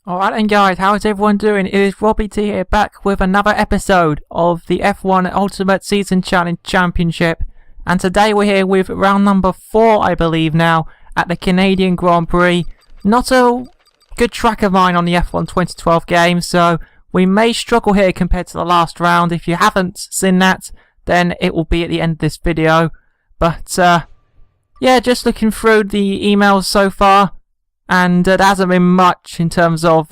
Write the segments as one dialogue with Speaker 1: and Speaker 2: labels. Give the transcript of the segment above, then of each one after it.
Speaker 1: Alright then guys, how's everyone doing? It is Robbie T here, back with another episode of the F1 Ultimate Season Challenge Championship. And today we're here with round number 4, I believe now, at the Canadian Grand Prix. Not a good track of mine on the F1 2012 game, so we may struggle here compared to the last round. If you haven't seen that, then it will be at the end of this video. But yeah, just looking through the emails so far. And there hasn't been much in terms of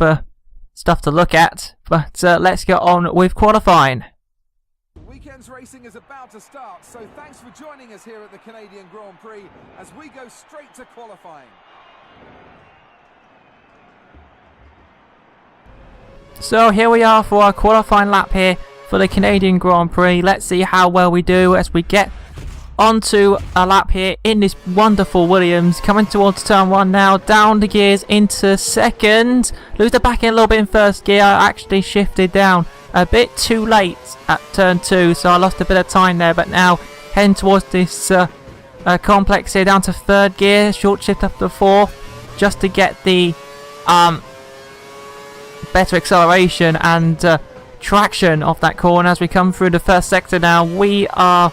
Speaker 1: stuff to look at, but let's get on with qualifying.
Speaker 2: Weekend's racing is about to start, so thanks for joining us here at the Canadian Grand Prix as we go straight to qualifying.
Speaker 1: So here we are for our qualifying lap here for the Canadian Grand Prix. Let's see how well we do as we get onto a lap here in this wonderful Williams. Coming towards turn 1 now, down the gears into second. Lose the back end a little bit in first gear. I actually shifted down a bit too late at turn 2, so I lost a bit of time there, but now heading towards this complex here, down to third gear, short shift up to fourth, just to get the better acceleration and traction of that corner. As we come through the first sector now, we are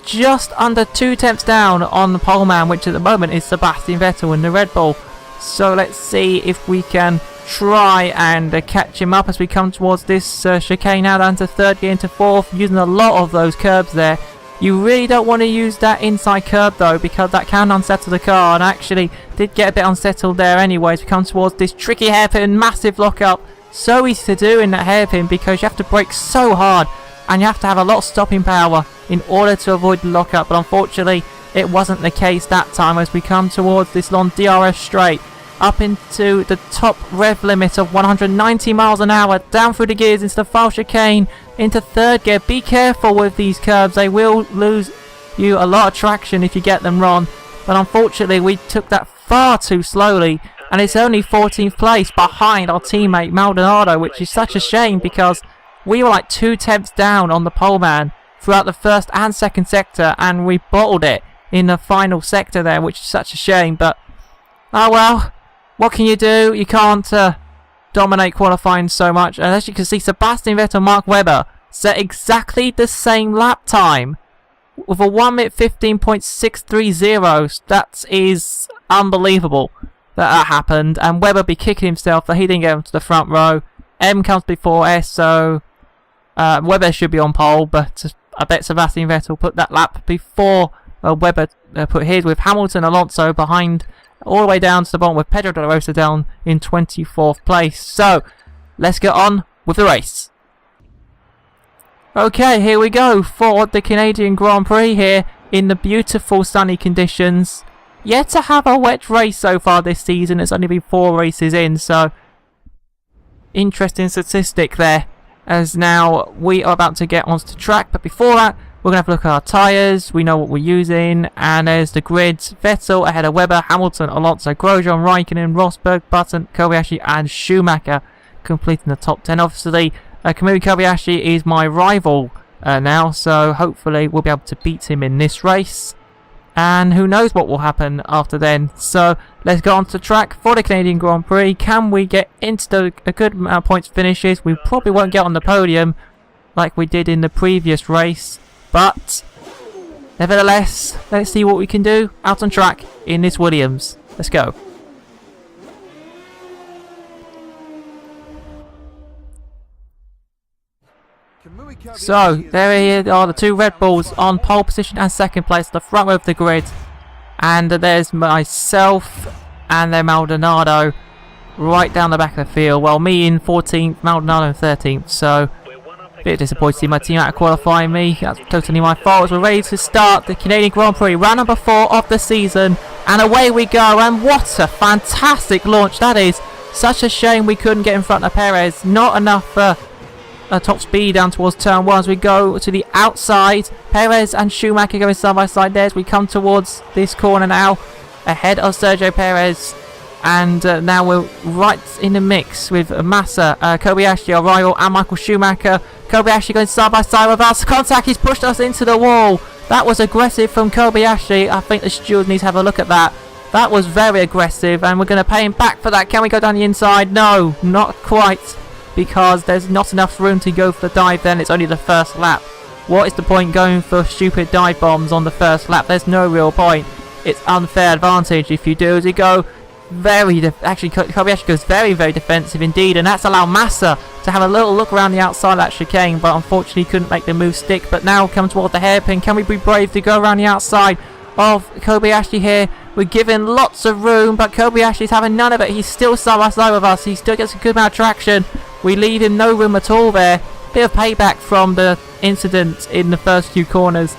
Speaker 1: just under 2 tenths down on the pole man, which at the moment is Sebastian Vettel in the Red Bull. So let's see if we can try and catch him up as we come towards this chicane now, down to third gear into fourth, using a lot of those curbs there. You really don't want to use that inside curb though, because that can unsettle the car, and I actually did get a bit unsettled there anyways. We come towards this tricky hairpin, massive lockup. So easy to do in that hairpin because you have to brake so hard and you have to have a lot of stopping power in order to avoid the lockup, but unfortunately it wasn't the case that time as we come towards this long DRS straight up into the top rev limit of 190 miles an hour, down through the gears into the foul chicane into third gear. Be careful with these curbs, they will lose you a lot of traction if you get them wrong, but unfortunately we took that far too slowly and it's only 14th place behind our teammate Maldonado, which is such a shame because we were like 2 tenths down on the pole man throughout the first and second sector, and we bottled it in the final sector there, which is such a shame. But oh well, what can you do? You can't dominate qualifying so much. And as you can see, Sebastian Vettel and Mark Webber set exactly the same lap time with a 1 minute 15.630. That is unbelievable that happened, and Webber be kicking himself that he didn't get into the front row. M comes before S, so Webber should be on pole, but I bet Sebastian Vettel put that lap before Webber put his, with Hamilton Alonso behind all the way down to the bottom, with Pedro de la Rosa down in 24th place. So let's get on with the race. Okay, here we go for the Canadian Grand Prix here in the beautiful sunny conditions. Yet to have a wet race so far this season. It's only been 4 races in, so interesting statistic there, as now we are about to get onto the track. But before that, we're going to have a look at our tyres. We know what we're using, and there's the grids. Vettel ahead of Webber, Hamilton, Alonso, Grosjean, Raikkonen, Rosberg, Button, Kobayashi and Schumacher completing the top 10. Obviously Kamui Kobayashi is my rival now, so hopefully we'll be able to beat him in this race, and who knows what will happen after then. So let's go on to the track for the Canadian Grand Prix. Can we get into a good amount of points finishes? We probably won't get on the podium like we did in the previous race, but nevertheless, let's see what we can do out on track in this Williams. Let's go. So there are the 2 Red Bulls on pole position and second place, the front row of the grid, and there's myself and then Maldonado right down the back of the field. Well, me in 14th, Maldonado in 13th, so a bit disappointed to see my team out of qualifying me. That's totally my fault. We're ready to start the Canadian Grand Prix, round number 4 of the season, and away we go. And what a fantastic launch that is. Such a shame we couldn't get in front of Perez. Not enough top speed down towards turn 1 as we go to the outside. Perez and Schumacher going side by side there as we come towards this corner now, ahead of Sergio Perez, and now we're right in the mix with Massa, Kobayashi, our rival, and Michael Schumacher. Kobayashi going side by side with us. Contact, he's pushed us into the wall. That was aggressive from Kobayashi. I think the stewards need to have a look at that. That was very aggressive, and we're going to pay him back for that. Can we go down the inside? No, not quite, because there's not enough room to go for the dive then. It's only the first lap. What is the point going for stupid dive bombs on the first lap? There's no real point. It's unfair advantage if you do. As you go actually Kobayashi goes very defensive indeed, and that's allowed Massa to have a little look around the outside of that chicane, but unfortunately couldn't make the move stick. But now come toward the hairpin. Can we be brave to go around the outside of Kobayashi here? We're given lots of room, but Kobayashi's having none of it. He's still side by side with us. He still gets a good amount of traction. We leave him no room at all there. Bit of payback from the incident in the first few corners,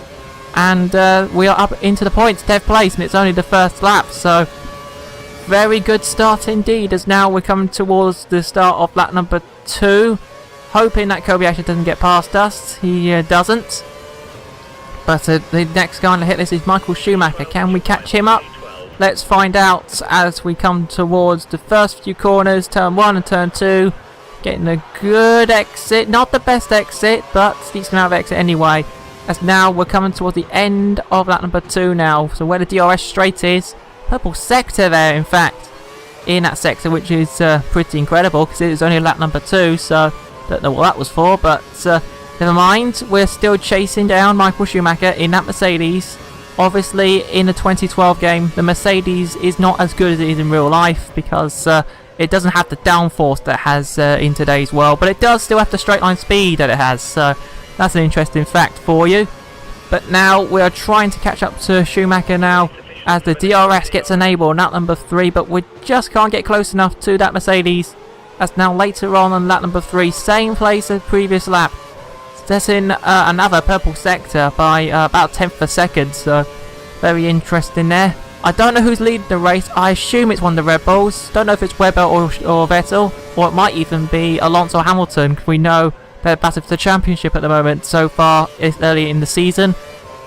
Speaker 1: and we are up into the points, 10th place, and it's only the first lap. So very good start indeed, as now we're coming towards the start of lap number 2, hoping that Kobayashi doesn't get past us. He doesn't, but the next guy on the hit list is Michael Schumacher. Can we catch him up? Let's find out as we come towards the first few corners, turn 1 and turn 2. Getting a good exit, not the best exit, but decent amount of exit anyway. As now we're coming towards the end of lap number 2 now. So where the DRS straight is, purple sector there in fact, in that sector, which is pretty incredible because it is only lap number 2, so don't know what that was for, but never mind. We're still chasing down Michael Schumacher in that Mercedes. Obviously in the 2012 game, the Mercedes is not as good as it is in real life because it doesn't have the downforce that it has in today's world, but it does still have the straight line speed that it has, so that's an interesting fact for you. But now we are trying to catch up to Schumacher now as the DRS gets enabled on lap number 3, but we just can't get close enough to that Mercedes. As now later on lap number 3, same place as previous lap, that's in another purple sector by about 10th of a second, so very interesting there. I don't know who's leading the race. I assume it's one of the Red Bulls. Don't know if it's Webber or Vettel, or it might even be Alonso or Hamilton. We know they're battling for the championship at the moment. So far, it's early in the season,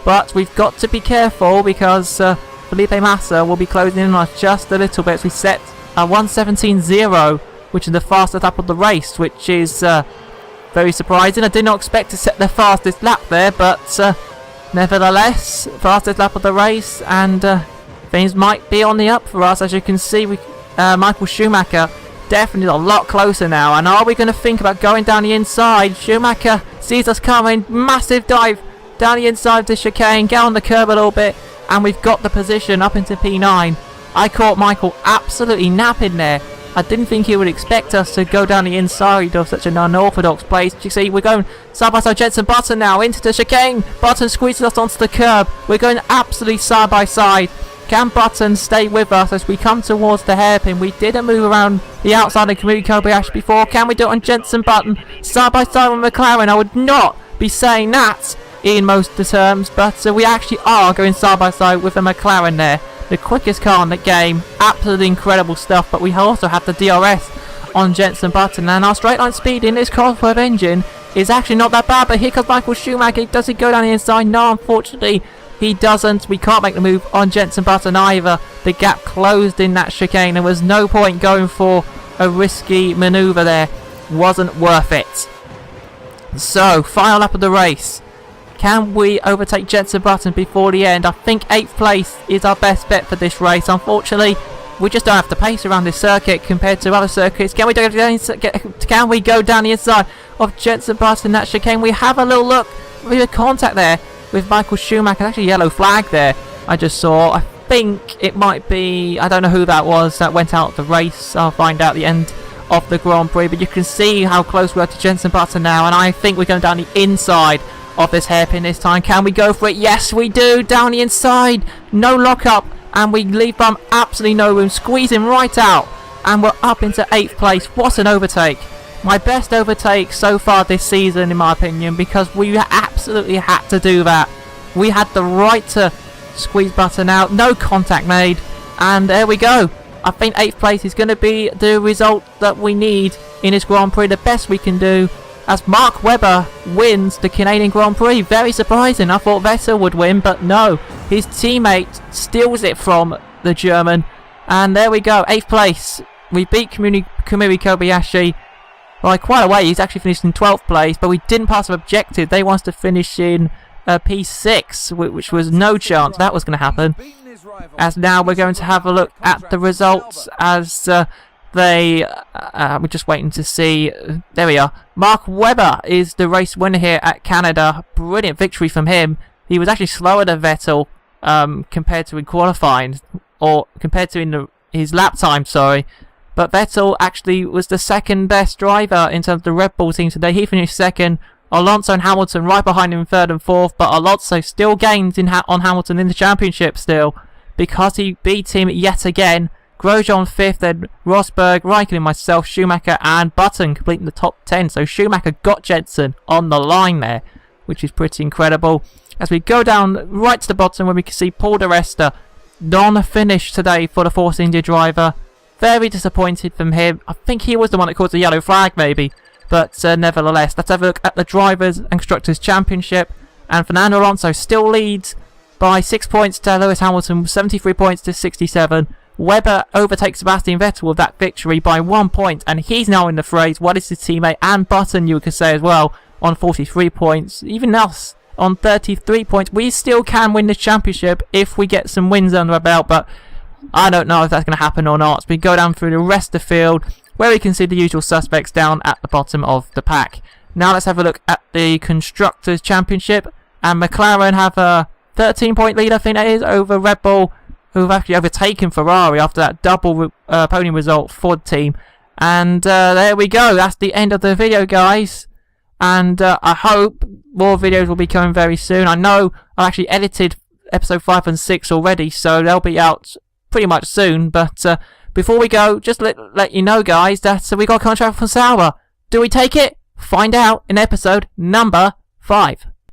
Speaker 1: but we've got to be careful because Felipe Massa will be closing in on us just a little bit. As we set a 1:17.0, which is the fastest lap of the race, which is very surprising. I did not expect to set the fastest lap there, but nevertheless, fastest lap of the race, and things might be on the up for us. As you can see, Michael Schumacher definitely a lot closer now. And are we going to think about going down the inside? Schumacher sees us coming, massive dive down the inside of the chicane, get on the curb a little bit, and we've got the position up into P9. I caught Michael absolutely napping there. I didn't think he would expect us to go down the inside of such an unorthodox place. You see, we're going side by side, Jenson Button now into the chicane. Button squeezes us onto the curb. We're going absolutely side by side. Can Button stay with us as we come towards the hairpin? We didn't move around the outside of Kamui Kobayashi before. Can we do it on Jenson Button? Side by side with McLaren. I would not be saying that in most of the terms, but we actually are going side by side with a McLaren there. The quickest car in the game. Absolutely incredible stuff, but we also have the DRS on Jenson Button, and our straight line speed in this Cosworth engine is actually not that bad. But here comes Michael Schumacher. Does he go down the inside? No, unfortunately he doesn't. We can't make the move on Jenson Button either. The gap closed in that chicane. There was no point going for a risky manoeuvre there. Wasn't worth it. So, final lap of the race. Can we overtake Jenson Button before the end? I think 8th place is our best bet for this race. Unfortunately, we just don't have the pace around this circuit compared to other circuits. Can we go down the inside of Jenson Button? That chicane. We have a little look. We have contact there with Michael Schumacher. Actually, yellow flag there. I just saw. I think it might be. I don't know who that was that went out of the race. I'll find out at the end of the Grand Prix. But you can see how close we are to Jenson Button now, and I think we're going down the inside of this hairpin this time. Can we go for it? Yes, we do. Down the inside. No lockup. And we leave from absolutely no room. Squeezing right out. And we're up into 8th place. What an overtake. My best overtake so far this season, in my opinion, because we absolutely had to do that. We had the right to squeeze Button out. No contact made. And there we go. I think 8th place is going to be the result that we need in this Grand Prix. The best we can do, as Mark Webber wins the Canadian Grand Prix. Very surprising. I thought Vettel would win, but no. His teammate steals it from the German. And there we go. 8th place. We beat Kamui Kobayashi by quite a way. He's actually finished in 12th place, but we didn't pass an objective. They want us to finish in P6, which was no chance that was going to happen. as now we're going to have a look at the results as we're just waiting to see. There we are. Mark Webber is the race winner here at Canada. Brilliant victory from him. He was actually slower than Vettel compared to in qualifying, or compared to in his lap time, sorry. But Vettel actually was the second best driver in terms of the Red Bull team today. He finished second. Alonso and Hamilton right behind him, third and fourth. But Alonso still gained on Hamilton in the championship still, because he beat him yet again. Grosjean fifth, then Rosberg, Raikkonen, myself, Schumacher and Button completing the top 10. So Schumacher got Jensen on the line there, which is pretty incredible. As we go down right to the bottom, where we can see Paul di Resta, non-finish today for the Force India driver. Very disappointed from him. I think he was the one that caused the yellow flag maybe. But nevertheless, let's have a look at the Drivers' and Constructors' Championship. And Fernando Alonso still leads by 6 points to Lewis Hamilton, 73 points to 67. Webber overtakes Sebastian Vettel with that victory by 1 point, and he's now in the phrase. What is his teammate? And Button, you could say as well, on 43 points. Even us on 33 points. We still can win this championship if we get some wins under our belt, but I don't know if that's going to happen or not. So we go down through the rest of the field, where we can see the usual suspects down at the bottom of the pack. Now let's have a look at the Constructors' Championship, and McLaren have a 13-point lead, I think that is, over Red Bull, who've actually overtaken Ferrari after that double podium result for the team. And there we go. That's the end of the video, guys. And I hope more videos will be coming very soon. I know I actually edited episode 5 and 6 already, so they'll be out pretty much soon. But before we go, just let you know, guys, that we got a contract from Sauber. Do we take it? Find out in episode number 5.